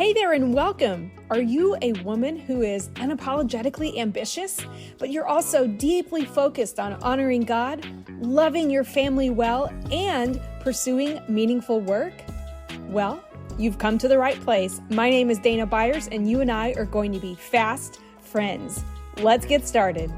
Hey there and welcome. Are you a woman who is unapologetically ambitious, but you're also deeply focused on honoring God, loving your family well, and pursuing meaningful work? Well, you've come to the right place. My name is Dana Byers, and you and I are going to be fast friends. Let's get started.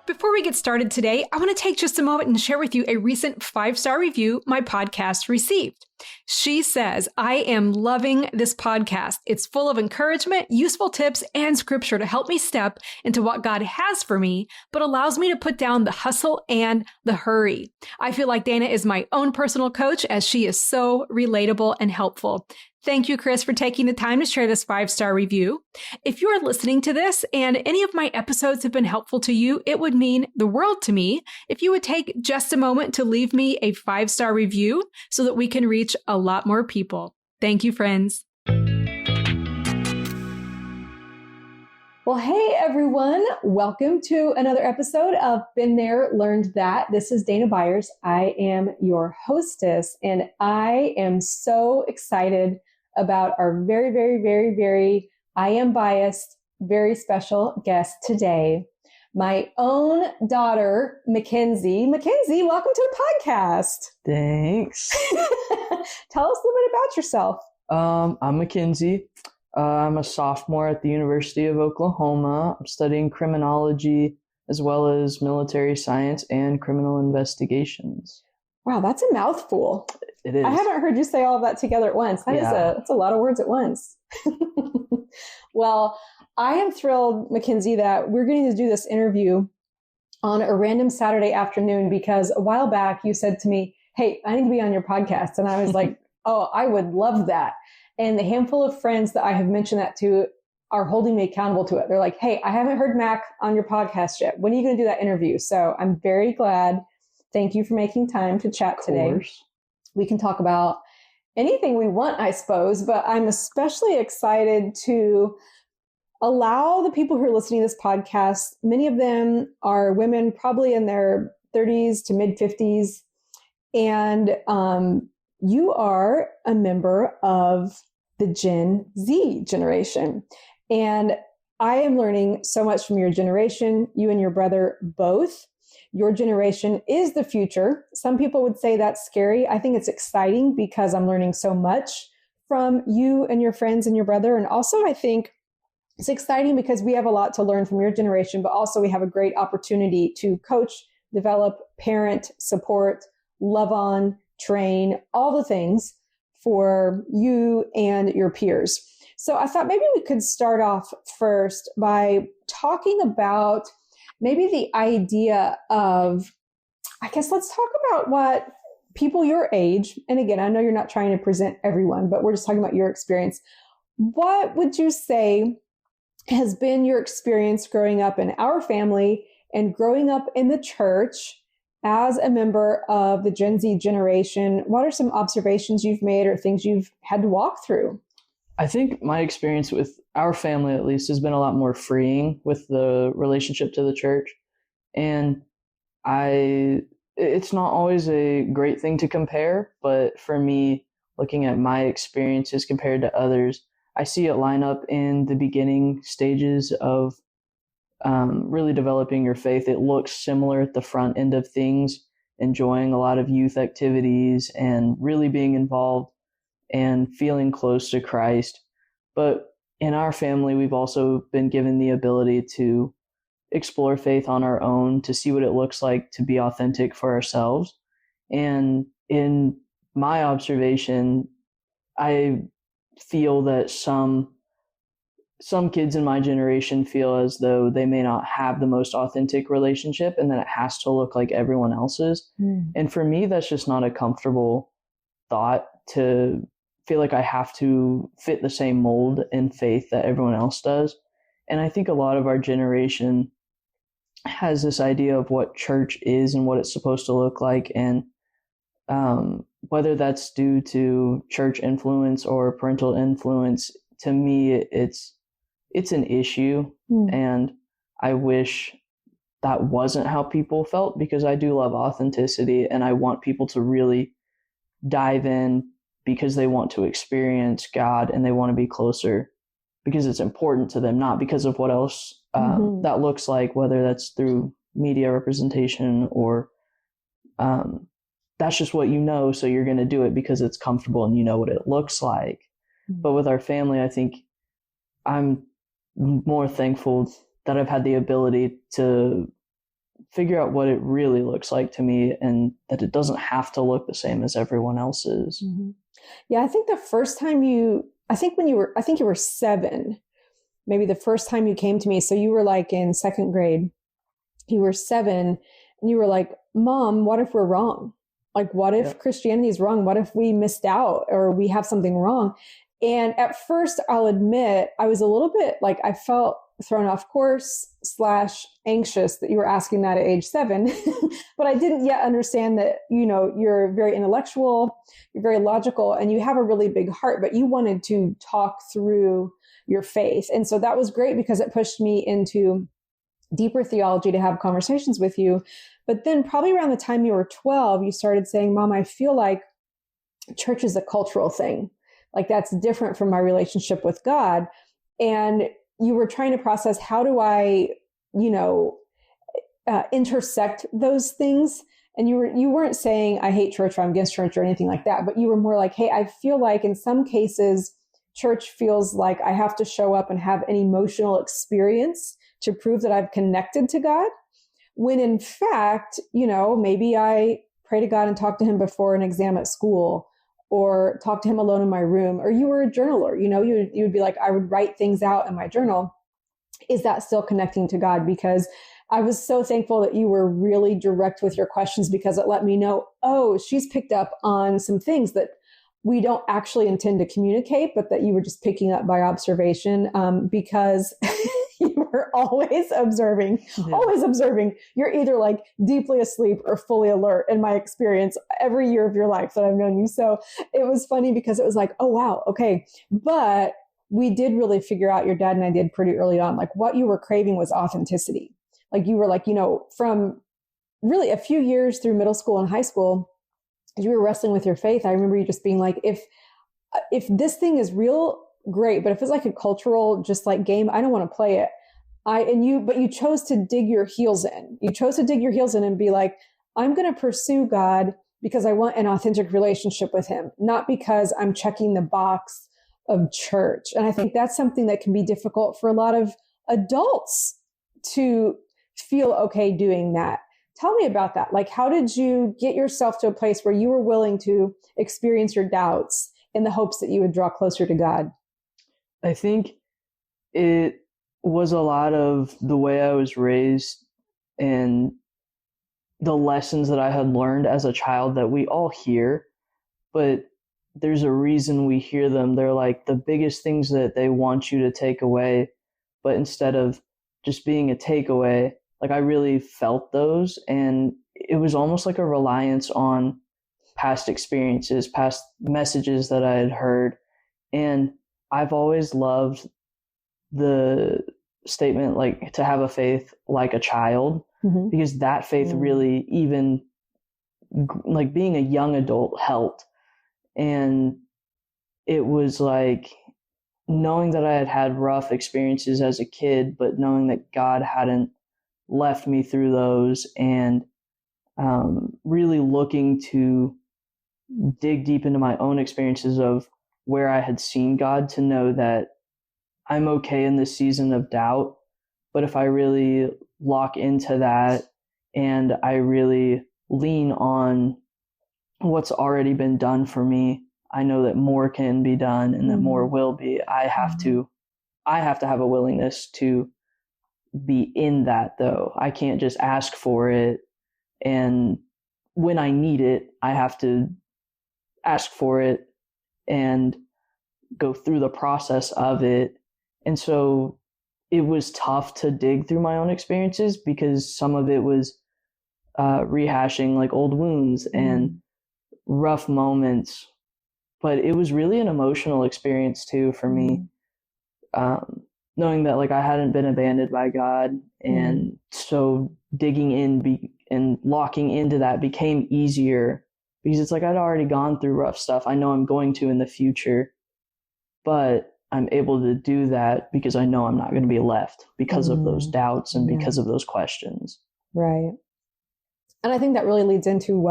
Before we get started today, I want to take just a moment and share with you a recent 5-star review my podcast received. She says, I am loving this podcast. It's full of encouragement, useful tips, and scripture to help me step into what God has for me, but allows me to put down the hustle and the hurry. I feel like Dana is my own personal coach as she is so relatable and helpful. Thank you, Chris, for taking the time to share this 5-star review. If you are listening to this and any of my episodes have been helpful to you, it would mean the world to me if you would take just a moment to leave me a 5-star review so that we can reach a lot more people. Thank you, friends. Well, hey, everyone. Welcome to another episode of Been There, Learned That. This is Dana Byers. I am your hostess, and I am so excited about our very, I am biased, very special guest today, my own daughter, Mackenzie. Mackenzie, welcome to the podcast. Thanks. Tell us a little bit about yourself. I'm Mackenzie. I'm a sophomore at the University of Oklahoma. I'm studying criminology as well as military science and criminal investigations. Wow, that's a mouthful. It is. I haven't heard you say all of that together at once. That's a lot of words at once. Well, I am thrilled, Mackenzie, that we're going to do this interview on a random Saturday afternoon because a while back you said to me, hey, I need to be on your podcast. And I was like, oh, I would love that. And the handful of friends that I have mentioned that to are holding me accountable to it. They're like, hey, I haven't heard Mac on your podcast yet. When are you going to do that interview? So I'm very glad. Thank you for making time to chat today. We can talk about anything we want, I suppose, but I'm especially excited to allow the people who are listening to this podcast, many of them are women probably in their 30s to mid 50s. And you are a member of the Gen Z generation. And I am learning so much from your generation, you and your brother both. Your generation is the future. Some people would say that's scary. I think it's exciting because I'm learning so much from you and your friends and your brother. And also I think it's exciting because we have a lot to learn from your generation, but also we have a great opportunity to coach, develop, parent, support, love on, train, all the things for you and your peers. So I thought maybe we could start off first by talking about maybe the idea of, I guess let's talk about what people your age, and again, I know you're not trying to present everyone, but we're just talking about your experience. What would you say has been your experience growing up in our family and growing up in the church as a member of the Gen Z generation? What are some observations you've made or things you've had to walk through? I think my experience with our family, at least, has been a lot more freeing with the relationship to the church. And it's not always a great thing to compare, but for me, looking at my experiences compared to others, I see it line up in the beginning stages of really developing your faith. It looks similar at the front end of things, enjoying a lot of youth activities and really being involved and feeling close to Christ. But in our family, we've also been given the ability to explore faith on our own, to see what it looks like to be authentic for ourselves. And in my observation, I feel that some kids in my generation feel as though they may not have the most authentic relationship and that it has to look like everyone else's. And for me, that's just not a comfortable thought, to feel like I have to fit the same mold in faith that everyone else does. And I think a lot of our generation has this idea of what church is and what it's supposed to look like. And whether that's due to church influence or parental influence, to me, it's an issue. And I wish that wasn't how people felt, because I do love authenticity and I want people to really dive in because they want to experience God and they want to be closer because it's important to them, not because of what else that looks like, whether that's through media representation or that's just what you know, so you're going to do it because it's comfortable and you know what it looks like. But with our family, I think I'm more thankful that I've had the ability to figure out what it really looks like to me and that it doesn't have to look the same as everyone else's. Yeah, I think the first time you were 7, maybe the first time you came to me. So you were like in 2nd grade, you were 7 and you were like, Mom, what if we're wrong? Like, what if Christianity is wrong? What if we missed out or we have something wrong? And at first, I'll admit, I was a little bit like, I felt thrown off course / anxious that you were asking that at age 7. But I didn't yet understand that, you're very intellectual, you're very logical, and you have a really big heart, but you wanted to talk through your faith. And so that was great because it pushed me into deeper theology to have conversations with you. But then probably around the time you were 12, you started saying, Mom, I feel like church is a cultural thing. Like that's different from my relationship with God. And you were trying to process, how do I, intersect those things? And you weren't saying I hate church or I'm against church or anything like that, but you were more like, hey, I feel like in some cases, church feels like I have to show up and have an emotional experience to prove that I've connected to God. When in fact, maybe I pray to God and talk to him before an exam at school or talk to him alone in my room, or you were a journaler, you would be like, I would write things out in my journal. Is that still connecting to God? Because I was so thankful that you were really direct with your questions because it let me know, oh, she's picked up on some things that we don't actually intend to communicate, but that you were just picking up by observation because you were always observing. You're either like deeply asleep or fully alert in my experience every year of your life that I've known you. So it was funny because it was like, oh, wow. Okay. But we did really figure out, your dad and I did pretty early on, like what you were craving was authenticity. Like you were like, from really a few years through middle school and high school, as you were wrestling with your faith, I remember you just being like, if this thing is real, great. But if it's like a cultural, just like game, I don't want to play it. But you chose to dig your heels in. You chose to dig your heels in and be like, I'm going to pursue God because I want an authentic relationship with him, not because I'm checking the box of church. And I think that's something that can be difficult for a lot of adults to feel okay doing that. Tell me about that. Like, how did you get yourself to a place where you were willing to experience your doubts in the hopes that you would draw closer to God? I think it was a lot of the way I was raised and the lessons that I had learned as a child that we all hear, but there's a reason we hear them. They're like the biggest things that they want you to take away, but instead of just being a takeaway, like I really felt those, and it was almost like a reliance on past experiences, past messages that I had heard. And I've always loved the statement, like to have a faith like a child, because that faith really, even like being a young adult, helped. And it was like knowing that I had had rough experiences as a kid, but knowing that God hadn't left me through those, and really looking to dig deep into my own experiences of where I had seen God to know that I'm okay in this season of doubt. But if I really lock into that and I really lean on what's already been done for me, I know that more can be done and that more will be. I have to have a willingness to be in that, though. I can't just ask for it, and when I need it, I have to ask for it and go through the process of it. And so it was tough to dig through my own experiences because some of it was rehashing like old wounds and rough moments, but it was really an emotional experience too for me, knowing that like I hadn't been abandoned by God, and so digging in and locking into that became easier because it's like I'd already gone through rough stuff. I know I'm going to in the future, but I'm able to do that because I know I'm not going to be left because of those doubts and because of those questions. Right. And I think that really leads into,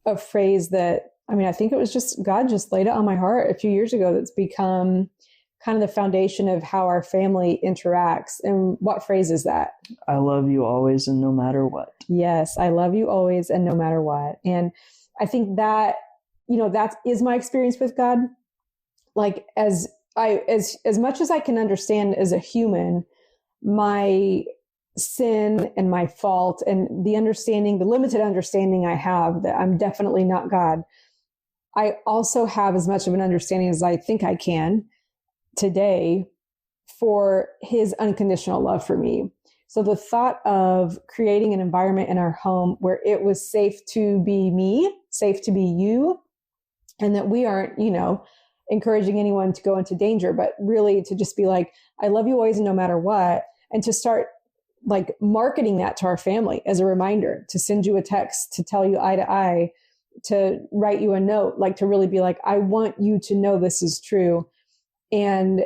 a phrase that, I think it was just God just laid it on my heart a few years ago that's become kind of the foundation of how our family interacts. And what phrase is that? I love you always and no matter what. Yes, I love you always and no matter what. And I think that, that is my experience with God. Like as much as I can understand as a human, my sin and my fault and the limited understanding I have that I'm definitely not God, I also have as much of an understanding as I think I can today for his unconditional love for me. So the thought of creating an environment in our home where it was safe to be me, safe to be you, and that we aren't, encouraging anyone to go into danger, but really to just be like, I love you always and no matter what. And to start like marketing that to our family as a reminder, to send you a text, to tell you eye to eye, to write you a note, like to really be like, I want you to know this is true. And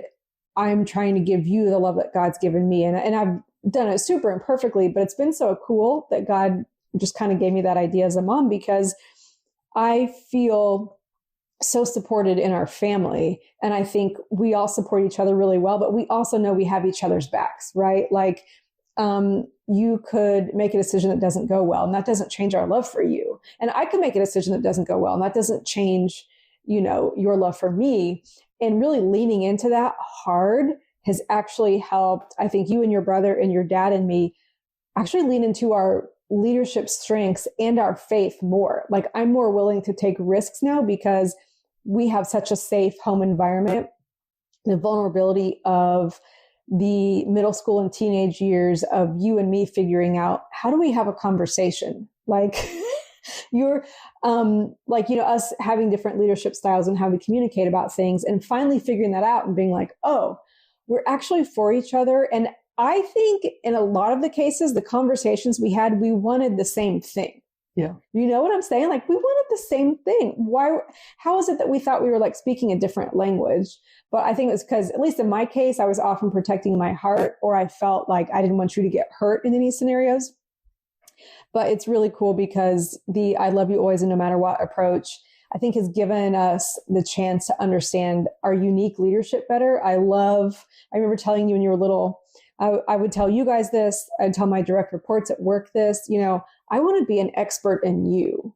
I'm trying to give you the love that God's given me. And I've done it super imperfectly, but it's been so cool that God just kind of gave me that idea as a mom, because I feel so supported in our family. And I think we all support each other really well, but we also know we have each other's backs, right? Like, you could make a decision that doesn't go well, and that doesn't change our love for you. And I could make a decision that doesn't go well, and that doesn't change, your love for me. And really leaning into that hard has actually helped, I think, you and your brother and your dad and me actually lean into our leadership strengths and our faith more. Like, I'm more willing to take risks now because we have such a safe home environment. The vulnerability of the middle school and teenage years of you and me figuring out, how do we have a conversation? Like us having different leadership styles and how we communicate about things, and finally figuring that out and being like, oh, we're actually for each other. And I think in a lot of the cases, the conversations we had, we wanted the same thing. Yeah. You know what I'm saying? Like, we wanted the same thing. How is it that we thought we were like speaking a different language? But I think it was because, at least in my case, I was often protecting my heart, or I felt like I didn't want you to get hurt in any scenarios. But it's really cool because the I love you always and no matter what approach, I think, has given us the chance to understand our unique leadership better. I remember telling you when you were little, I would tell you guys this, I'd tell my direct reports at work this, I want to be an expert in you.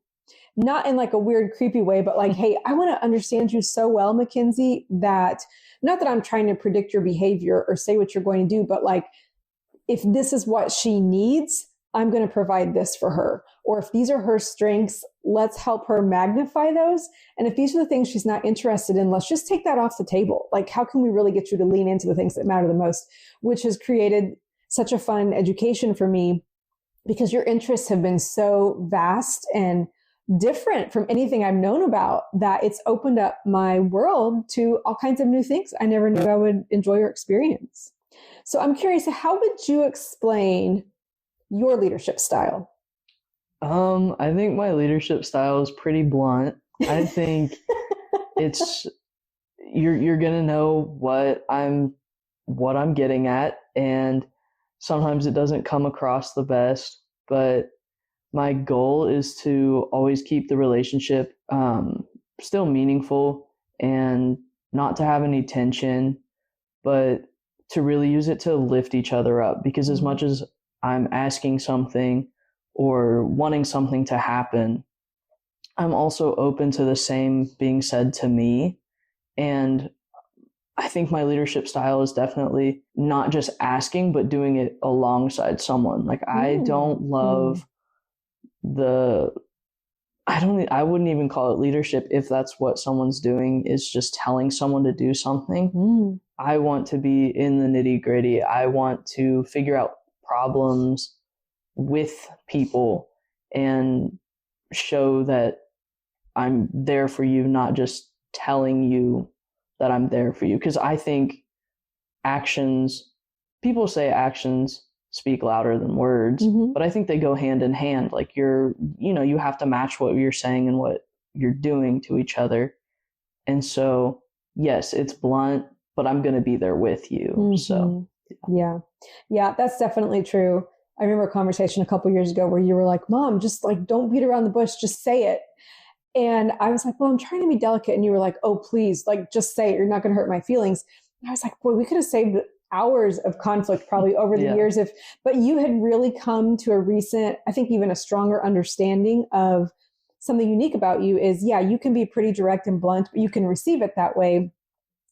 Not in like a weird, creepy way, but like, hey, I want to understand you so well, Mackenzie, that not that I'm trying to predict your behavior or say what you're going to do, but like, if this is what she needs, I'm going to provide this for her. Or if these are her strengths, let's help her magnify those. And if these are the things she's not interested in, let's just take that off the table. Like, how can we really get you to lean into the things that matter the most? Which has created such a fun education for me, because your interests have been so vast and different from anything I've known about, that it's opened up my world to all kinds of new things I never knew I would enjoy or experience. So I'm curious, how would you explain your leadership style? I think my leadership style is pretty blunt. I think it's you're gonna know what I'm getting at, and sometimes it doesn't come across the best, but my goal is to always keep the relationship still meaningful and not to have any tension, but to really use it to lift each other up. Because as much as I'm asking something or wanting something to happen, I'm also open to the same being said to me. And I think my leadership style is definitely not just asking, but doing it alongside someone. Like, I don't love I wouldn't even call it leadership if that's what someone's doing, is just telling someone to do something. I want to be in the nitty gritty. I want to figure out problems with people and show that I'm there for you, not just telling you that I'm there for you. Because I think people say actions speak louder than words, but I think they go hand in hand. Like you have to match what you're saying and what you're doing to each other. And so, yes, it's blunt, but I'm going to be there with you. So, yeah, that's definitely true. I remember a conversation a couple years ago where you were like, Mom, just like, don't beat around the bush, just say it. And I was like, well, I'm trying to be delicate. And you were like, oh, please, like, just say it. You're not going to hurt my feelings. And I was like, boy, we could have saved hours of conflict probably over the years but you had really come to a recent, I think even a stronger understanding of something unique about you is, you can be pretty direct and blunt, but you can receive it that way.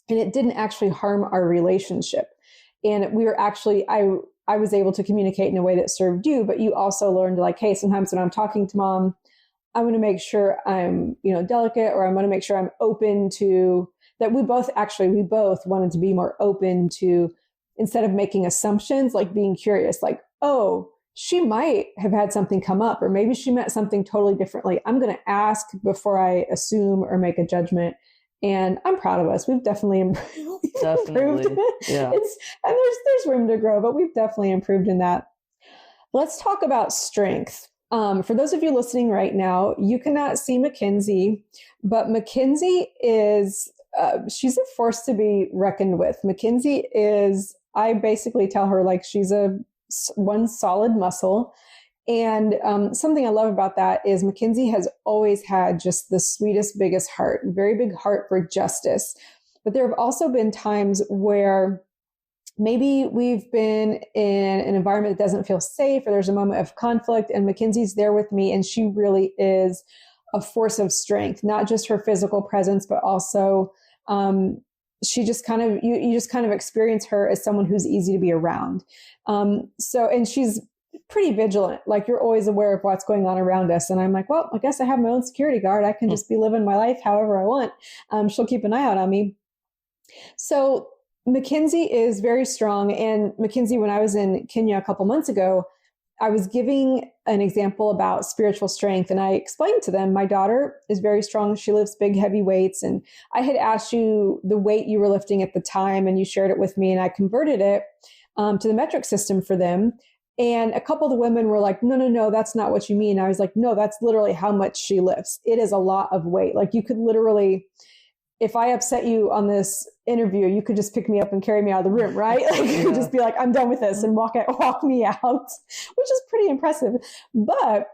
And it didn't actually harm our relationship. And we were actually, I was able to communicate in a way that served you, but you also learned like, hey, sometimes when I'm talking to Mom, I want to make sure I'm, delicate, or I want to make sure I'm open to that. We both wanted to be more open to, instead of making assumptions, like being curious, like, oh, she might have had something come up, or maybe she meant something totally differently. I'm going to ask before I assume or make a judgment. And I'm proud of us. We've definitely improved. Yeah. And there's room to grow, but we've definitely improved in that. Let's talk about strength. For those of you listening right now, you cannot see Mackenzie, but Mackenzie is, she's a force to be reckoned with. Mackenzie is, I basically tell her like she's one solid muscle. And something I love about that is Mackenzie has always had just the sweetest, biggest heart, very big heart for justice. But there have also been times where maybe we've been in an environment that doesn't feel safe, or there's a moment of conflict, and Mackenzie's there with me, and she really is a force of strength, not just her physical presence, but also she just kind of, you just kind of experience her as someone who's easy to be around. And she's pretty vigilant. Like, you're always aware of what's going on around us. And I'm like, well, I guess I have my own security guard. I can just be living my life however I want. She'll keep an eye out on me. So Mackenzie is very strong. And Mackenzie, when I was in Kenya a couple months ago, I was giving an example about spiritual strength. And I explained to them, my daughter is very strong. She lifts big, heavy weights. And I had asked you the weight you were lifting at the time, and you shared it with me, and I converted it to the metric system for them. And a couple of the women were like, no, that's not what you mean. I was like, no, that's literally how much she lifts. It is a lot of weight. Like, you could literally, if I upset you on this interview, you could just pick me up and carry me out of the room, right? Like, you could just be like, I'm done with this, and walk me out, which is pretty impressive. But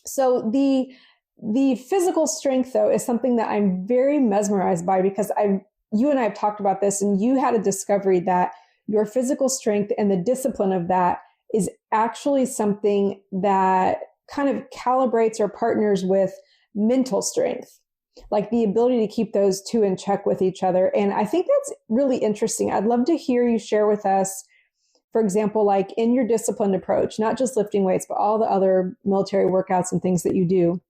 so the physical strength, though, is something that I'm very mesmerized by, because you and I have talked about this, and you had a discovery that your physical strength and the discipline of that is actually something that kind of calibrates or partners with mental strength, like the ability to keep those two in check with each other. And I think that's really interesting. I'd love to hear you share with us, for example, like in your disciplined approach, not just lifting weights, but all the other military workouts and things that you do,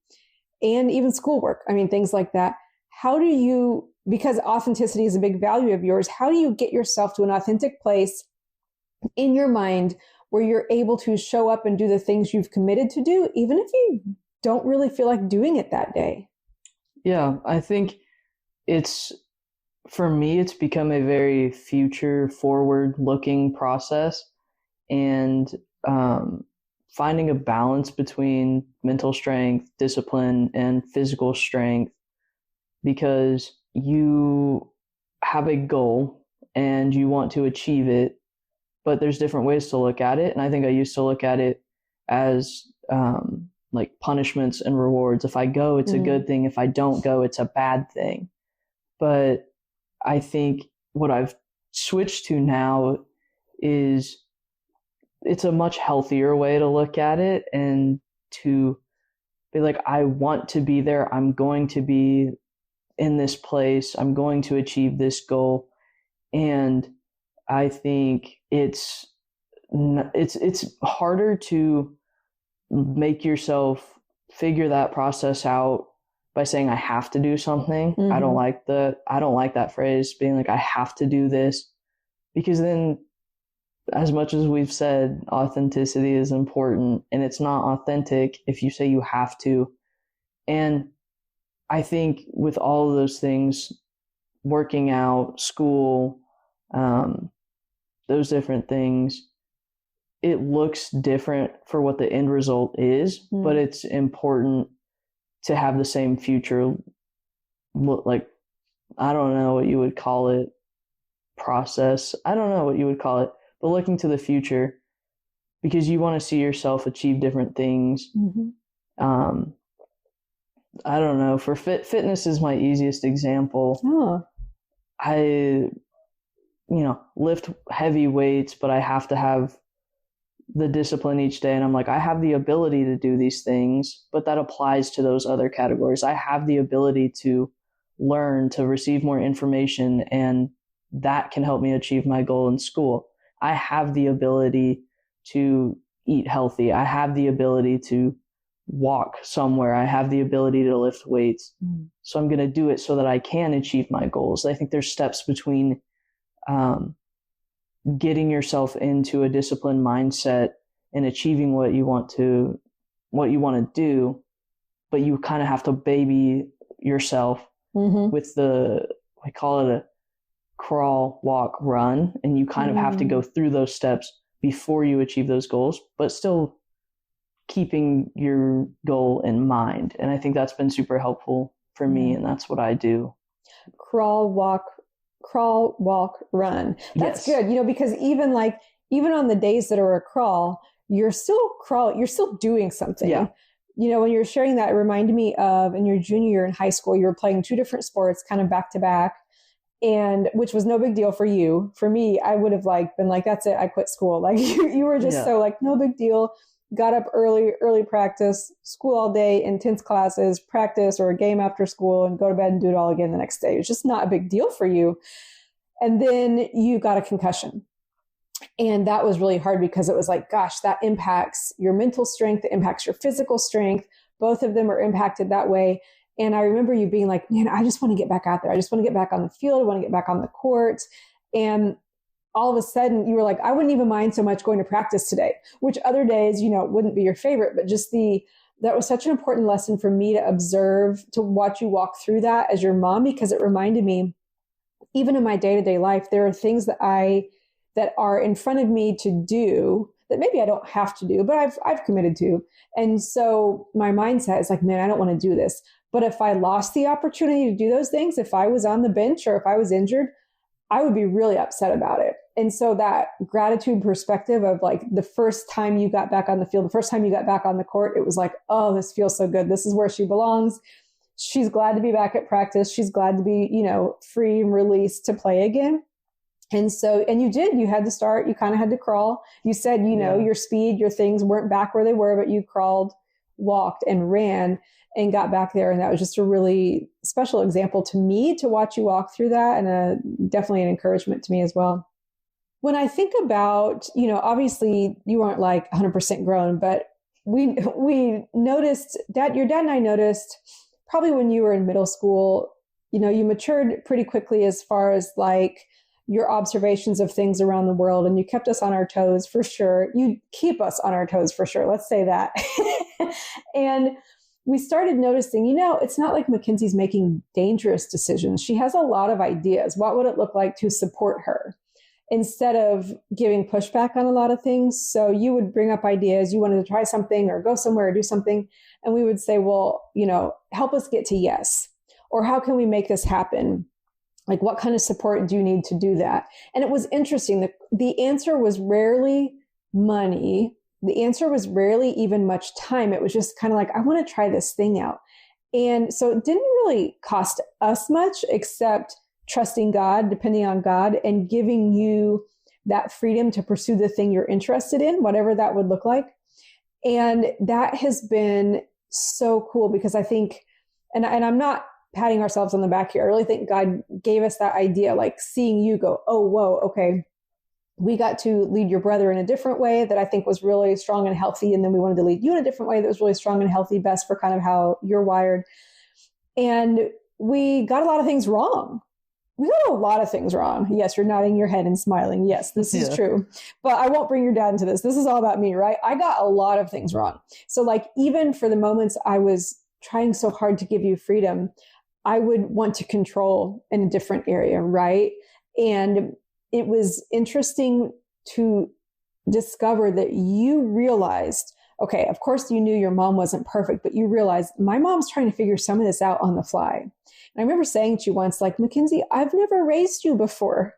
and even schoolwork. I mean, things like that. How do you, because authenticity is a big value of yours, how do you get yourself to an authentic place in your mind where you're able to show up and do the things you've committed to do, even if you don't really feel like doing it that day? Yeah, I think for me, it's become a very future forward looking process, and finding a balance between mental strength, discipline, and physical strength, because you have a goal and you want to achieve it, but there's different ways to look at it. And I think I used to look at it as like punishments and rewards. If I go, it's a good thing. If I don't go, it's a bad thing. But I think what I've switched to now is it's a much healthier way to look at it, and to be like, I want to be there. I'm going to be in this place. I'm going to achieve this goal. And I think it's harder to make yourself figure that process out by saying I have to do something. I don't like that phrase, being like, I have to do this, because then, as much as we've said authenticity is important, and it's not authentic if you say you have to. And I think with all of those things, working out, school, those different things, it looks different for what the end result is, but it's important to have the same future, like, I don't know what you would call it, process. I don't know what you would call it, but looking to the future, because you want to see yourself achieve different things. I don't know. For fitness is my easiest example. I, lift heavy weights, but I have to have the discipline each day. And I'm like, I have the ability to do these things, but that applies to those other categories. I have the ability to learn, to receive more information, and that can help me achieve my goal in school. I have the ability to eat healthy. I have the ability to walk somewhere. I have the ability to lift weights. So I'm going to do it so that I can achieve my goals. I think there's steps between getting yourself into a disciplined mindset and achieving what you want to do, but you kind of have to baby yourself with we call it a crawl, walk, run. And you kind of have to go through those steps before you achieve those goals, but still keeping your goal in mind. And I think that's been super helpful for me. And that's what I do. Crawl, walk, run. That's good. Because even on the days that are a crawl, you're still crawling, you're still doing something. Yeah. When you're sharing that, it reminded me of in your junior year in high school, you were playing two different sports kind of back to back, and which was no big deal for you. For me, I would have been like, that's it, I quit school. Like you were just so no big deal. Got up early practice, school all day, intense classes, practice or a game after school, and go to bed and do it all again the next day. It's just not a big deal for you. And then you got a concussion. And that was really hard because it was like, gosh, that impacts your mental strength, it impacts your physical strength. Both of them are impacted that way. And I remember you being like, man, I just want to get back out there. I just want to get back on the field. I want to get back on the court. And all of a sudden you were like, I wouldn't even mind so much going to practice today, which other days, wouldn't be your favorite, but just that was such an important lesson for me to observe, to watch you walk through that as your mom, because it reminded me, even in my day-to-day life, there are things that are in front of me to do that maybe I don't have to do, but I've committed to. And so my mindset is like, man, I don't want to do this. But if I lost the opportunity to do those things, if I was on the bench or if I was injured, I would be really upset about it. And so that gratitude perspective of like the first time you got back on the field, the first time you got back on the court, it was like, oh, this feels so good. This is where she belongs. She's glad to be back at practice. She's glad to be, free and released to play again. And you had to start, you kind of had to crawl. You said, your speed, your things weren't back where they were, but you crawled, walked, and ran and got back there. And that was just a really special example to me to watch you walk through that, and definitely an encouragement to me as well. When I think about, obviously you weren't like 100% grown, but we noticed your dad and I noticed probably when you were in middle school, you matured pretty quickly as far as like your observations of things around the world, and you kept us on our toes for sure. You keep us on our toes for sure. Let's say that. And we started noticing, it's not like Mackenzie's making dangerous decisions. She has a lot of ideas. What would it look like to support her instead of giving pushback on a lot of things? So you would bring up ideas. You wanted to try something or go somewhere or do something. And we would say, well, help us get to yes. Or how can we make this happen? Like, what kind of support do you need to do that? And it was interesting. The answer was rarely money. The answer was rarely even much time. It was just kind of like, I want to try this thing out. And so it didn't really cost us much except trusting God, depending on God, and giving you that freedom to pursue the thing you're interested in, whatever that would look like. And that has been so cool because I think, and I'm not patting ourselves on the back here, I really think God gave us that idea, like seeing you go, oh, whoa, okay. We got to lead your brother in a different way that I think was really strong and healthy. And then we wanted to lead you in a different way that was really strong and healthy, best for kind of how you're wired. And we got a lot of things wrong. We got a lot of things wrong. Yes, you're nodding your head and smiling. Yes, this is true. But I won't bring your dad into this. This is all about me, right? I got a lot of things wrong. So like, even for the moments I was trying so hard to give you freedom, I would want to control in a different area, right? And it was interesting to discovered that you realized, okay, of course you knew your mom wasn't perfect, but you realized my mom's trying to figure some of this out on the fly. And I remember saying to you once, like, Mackenzie, I've never raised you before,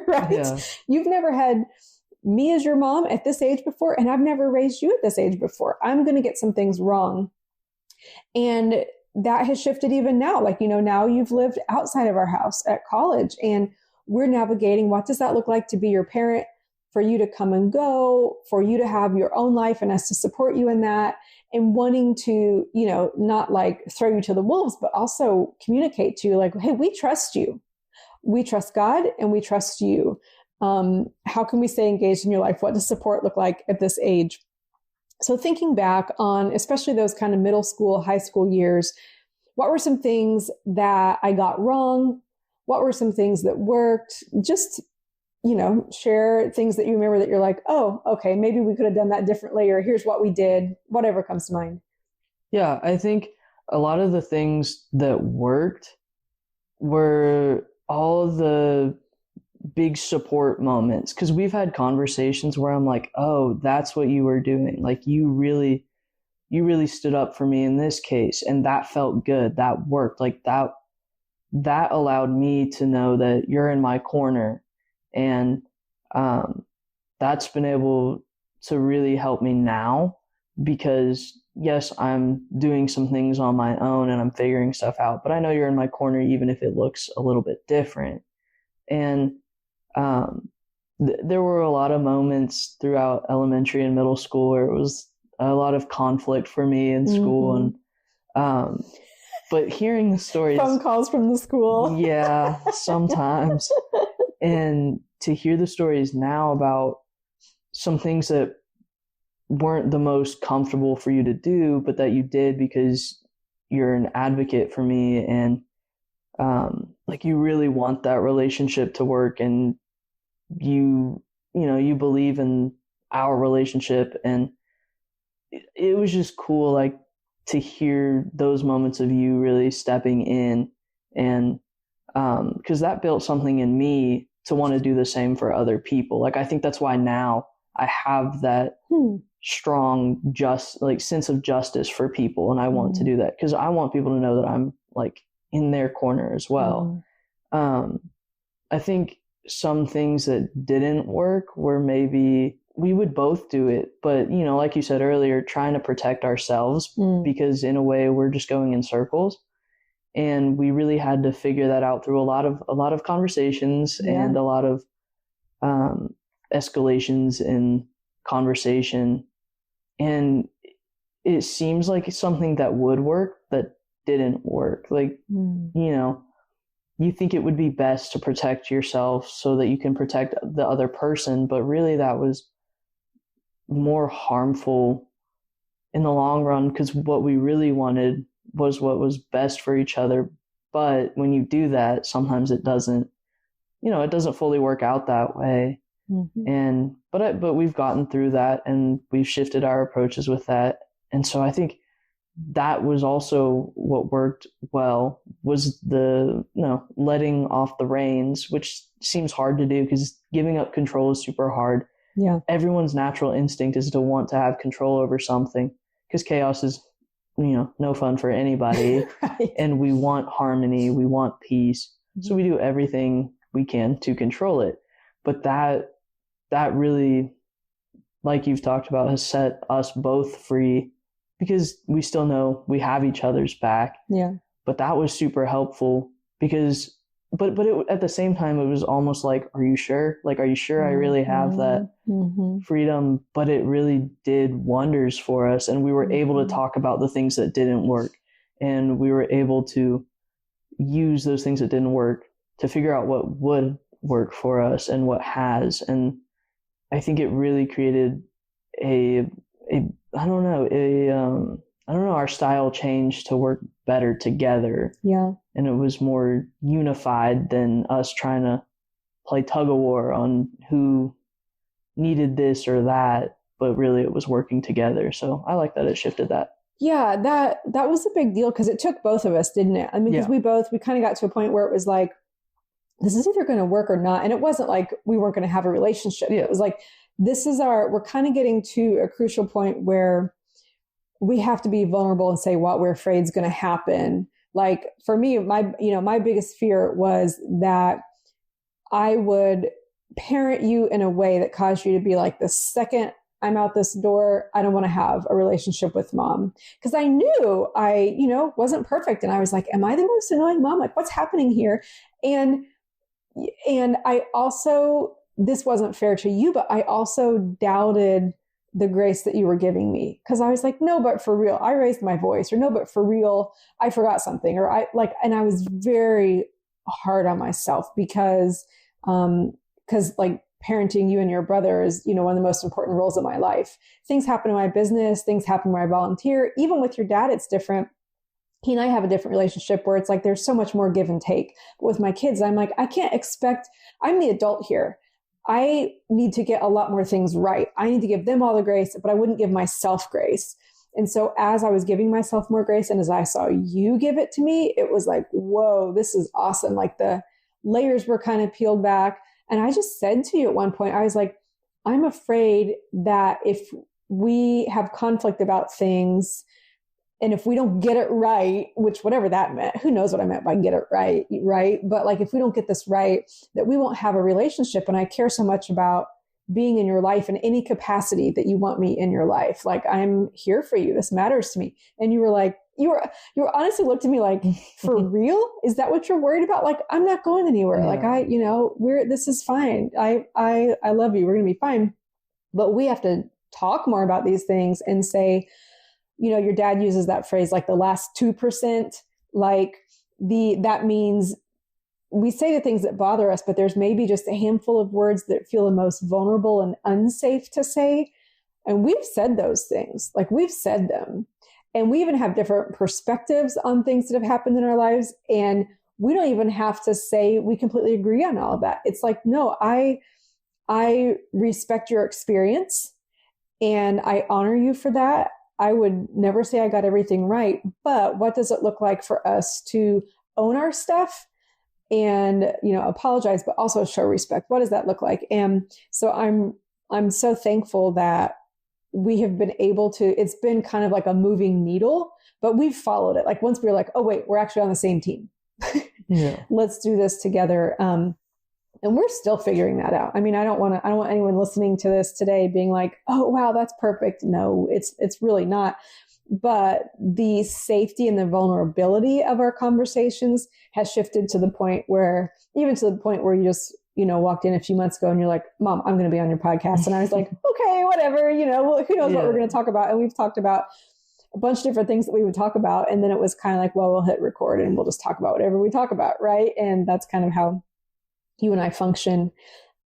right? Yeah. You've never had me as your mom at this age before, and I've never raised you at this age before. I'm going to get some things wrong. And that has shifted even now. Like, now you've lived outside of our house at college, and we're navigating what does that look like to be your parent, for you to come and go, for you to have your own life and us to support you in that, and wanting to, not like throw you to the wolves, but also communicate to you like, hey, we trust you. We trust God and we trust you. How can we stay engaged in your life? What does support look like at this age? So thinking back on, especially those kind of middle school, high school years, what were some things that I got wrong? What were some things that worked? Just, share things that you remember that you're like, oh, okay, maybe we could have done that differently, or here's what we did, whatever comes to mind. Yeah, I think a lot of the things that worked were all the big support moments, because we've had conversations where I'm like, oh, that's what you were doing. Like, you really stood up for me in this case, and that felt good. That worked. Like, that allowed me to know that you're in my corner. And that's been able to really help me now, because yes, I'm doing some things on my own and I'm figuring stuff out, but I know you're in my corner, even if it looks a little bit different. And there were a lot of moments throughout elementary and middle school where it was a lot of conflict for me in school. And but hearing the stories, phone calls from the school, yeah, sometimes. And to hear the stories now about some things that weren't the most comfortable for you to do, but that you did because you're an advocate for me, and like, you really want that relationship to work, and you believe in our relationship. And it was just cool, like, to hear those moments of you really stepping in, and because that built something in me to want to do the same for other people. Like, I think that's why now I have that strong, sense of justice for people. And I want to do that because I want people to know that I'm like in their corner as well. I think some things that didn't work were maybe we would both do it, but like you said earlier, trying to protect ourselves, because in a way we're just going in circles. And we really had to figure that out through a lot of conversations and a lot of escalations in conversation. And it seems like it's something that would work, but didn't work. Like, you think it would be best to protect yourself so that you can protect the other person, but really that was more harmful in the long run, because what we really wanted was what was best for each other. But when you do that, sometimes it doesn't fully work out that way. And but we've gotten through that, and we've shifted our approaches with that. And so I think that was also what worked well, was the letting off the reins, which seems hard to do because giving up control is super hard. Yeah, everyone's natural instinct is to want to have control over something, because chaos is no fun for anybody. right. And we want harmony, we want peace. So we do everything we can to control it. But that really, like you've talked about, has set us both free, because we still know we have each other's back. Yeah. But that was super helpful, because but at the same time, it was almost like, are you sure? Like, are you sure I really have that freedom? But it really did wonders for us. And we were able to talk about the things that didn't work. And we were able to use those things that didn't work to figure out what would work for us and what has. And I think it really created our style changed to work better together. Yeah. And it was more unified than us trying to play tug of war on who needed this or that, but really it was working together. So I like that it shifted that. Yeah, that was a big deal, because it took both of us, didn't it? I mean, because we kind of got to a point where it was like, this is either going to work or not. And it wasn't like we weren't going to have a relationship. It was like, we're kind of getting to a crucial point where we have to be vulnerable and say what we're afraid is going to happen. Like for me, my biggest fear was that I would parent you in a way that caused you to be like, the second I'm out this door, I don't want to have a relationship with mom. Because I knew I, wasn't perfect. And I was like, am I the most annoying mom? Like, what's happening here? And I also, this wasn't fair to you, but I also doubted the grace that you were giving me. Because I was like, no, but for real, I raised my voice, or no, but for real, I forgot something, or and I was very hard on myself because like parenting you and your brother is, one of the most important roles of my life. Things happen in my business, things happen where I volunteer. Even with your dad, it's different. He and I have a different relationship where it's like, there's so much more give and take. But with my kids, I'm like, I'm the adult here. I need to get a lot more things right. I need to give them all the grace, but I wouldn't give myself grace. And so as I was giving myself more grace, and as I saw you give it to me, it was like, whoa, this is awesome. Like the layers were kind of peeled back. And I just said to you at one point, I was like, I'm afraid that if we have conflict about things, and if we don't get it right, which whatever that meant, who knows what I meant by get it right, right? But like, if we don't get this right, that we won't have a relationship. And I care so much about being in your life in any capacity that you want me in your life. Like, I'm here for you. This matters to me. And you were like, you were honestly looked at me like, for real? Is that what you're worried about? Like, I'm not going anywhere. Yeah. Like this is fine. I love you. We're going to be fine. But we have to talk more about these things and say, your dad uses that phrase, like the last 2%, like that means we say the things that bother us, but there's maybe just a handful of words that feel the most vulnerable and unsafe to say. And we've said those things, like we've said them. And we even have different perspectives on things that have happened in our lives. And we don't even have to say we completely agree on all of that. It's like, no, I respect your experience and I honor you for that. I would never say I got everything right, but what does it look like for us to own our stuff and, apologize, but also show respect? What does that look like? And so I'm so thankful that we have been able to, it's been kind of like a moving needle, but we've followed it. Like once we were like, oh wait, we're actually on the same team. Yeah. Let's do this together. And we're still figuring that out. I mean, I don't want anyone listening to this today being like, oh, wow, that's perfect. No, it's really not. But the safety and the vulnerability of our conversations has shifted to the point where you just, walked in a few months ago and you're like, Mom, I'm going to be on your podcast. And I was like, okay, whatever, who knows what we're going to talk about. And we've talked about a bunch of different things that we would talk about. And then it was kind of like, well, we'll hit record and we'll just talk about whatever we talk about. Right. And that's kind of how you and I function.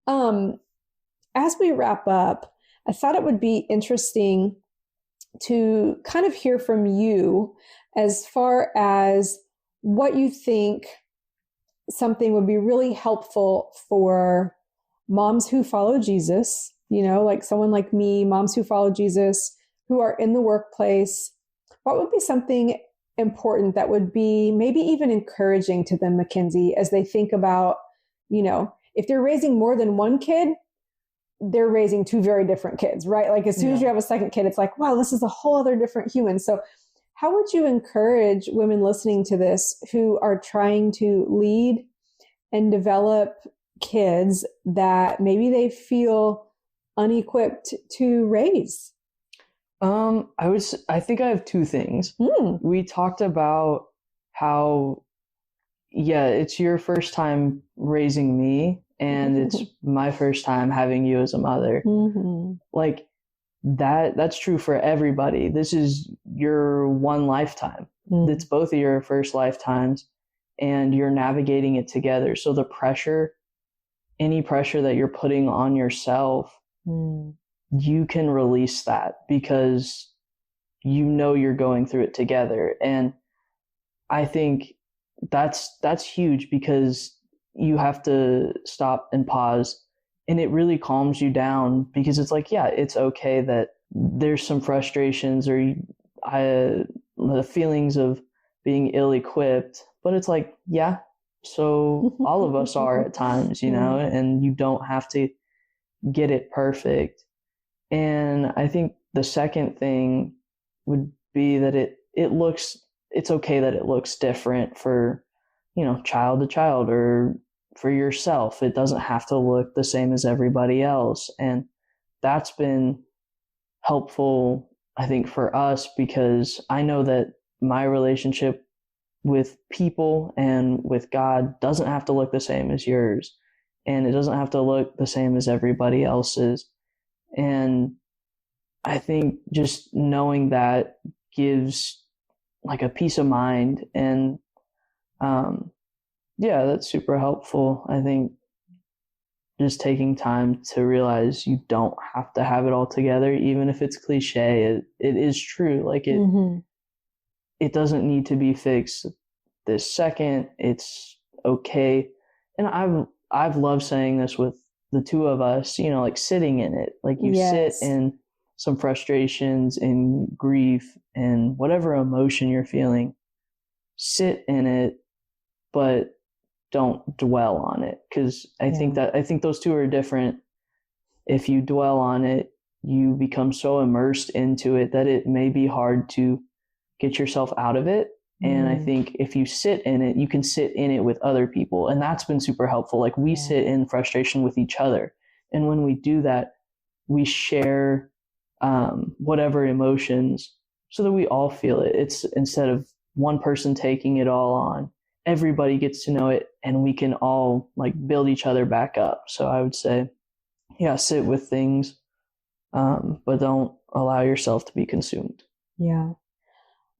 As we wrap up, I thought it would be interesting to kind of hear from you as far as what you think something would be really helpful for moms who follow Jesus, like someone like me, moms who follow Jesus, who are in the workplace. What would be something important that would be maybe even encouraging to them, Mackenzie, as they think about, if they're raising more than one kid, they're raising two very different kids, right? Like as soon as you have a second kid, it's like, wow, this is a whole other different human. So how would you encourage women listening to this who are trying to lead and develop kids that maybe they feel unequipped to raise? I think I have two things. We talked about how, it's your first time raising me and it's my first time having you as a mother. Mm-hmm. Like that's true for everybody. This is your one lifetime. It's both of your first lifetimes and you're navigating it together. So the pressure, any pressure that you're putting on yourself, you can release that because you're going through it together. And I think that's huge because you have to stop and pause, and it really calms you down because it's like, it's okay that there's some frustrations or the feelings of being ill-equipped, but it's like, so all of us are at times, and you don't have to get it perfect. And I think the second thing would be that it's okay that it looks different for, child to child, or for yourself. It doesn't have to look the same as everybody else. And that's been helpful, I think, for us, because I know that my relationship with people and with God doesn't have to look the same as yours, and it doesn't have to look the same as everybody else's. And I think just knowing that gives like a peace of mind, and that's super helpful. I think just taking time to realize you don't have to have it all together, even if it's cliche, it is true. Like it doesn't need to be fixed this second. It's okay. And I've loved saying this with the two of us, like sitting in it, like you sit in some frustrations and grief and whatever emotion you're feeling, sit in it, but don't dwell on it. Cause I think those two are different. If you dwell on it, you become so immersed into it that it may be hard to get yourself out of it. And I think if you sit in it, you can sit in it with other people. And that's been super helpful. Like we sit in frustration with each other. And when we do that, we share whatever emotions so that we all feel it. It's instead of one person taking it all on, everybody gets to know it, and we can all like build each other back up. So I would say, sit with things, but don't allow yourself to be consumed. Yeah.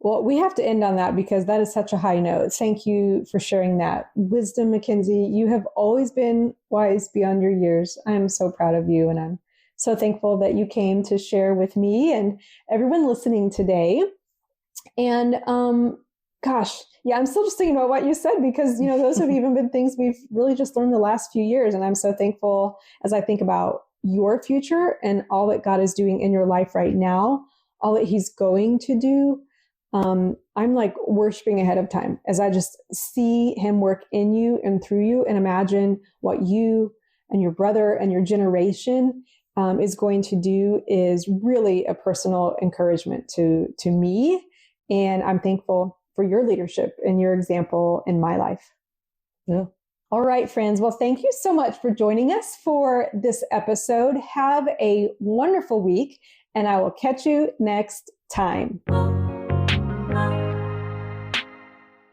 Well, we have to end on that because that is such a high note. Thank you for sharing that wisdom, Mackenzie. You have always been wise beyond your years. I am so proud of you, and I'm so thankful that you came to share with me and everyone listening today. And I'm still just thinking about what you said, because those have even been things we've really just learned the last few years. And I'm so thankful as I think about your future and all that God is doing in your life right now, all that He's going to do. I'm like worshiping ahead of time as I just see Him work in you and through you, and imagine what you and your brother and your generation is going to do is really a personal encouragement to me. And I'm thankful for your leadership and your example in my life. Yeah. All right, friends. Well, thank you so much for joining us for this episode. Have a wonderful week, and I will catch you next time.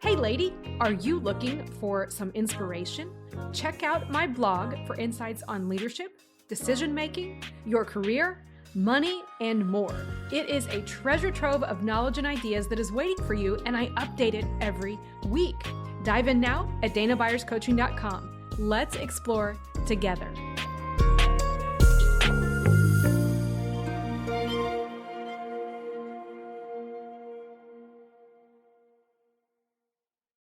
Hey lady, are you looking for some inspiration? Check out my blog for insights on leadership, decision-making, your career, money, and more. It is a treasure trove of knowledge and ideas that is waiting for you, and I update it every week. Dive in now at danabuyerscoaching.com. Let's explore together.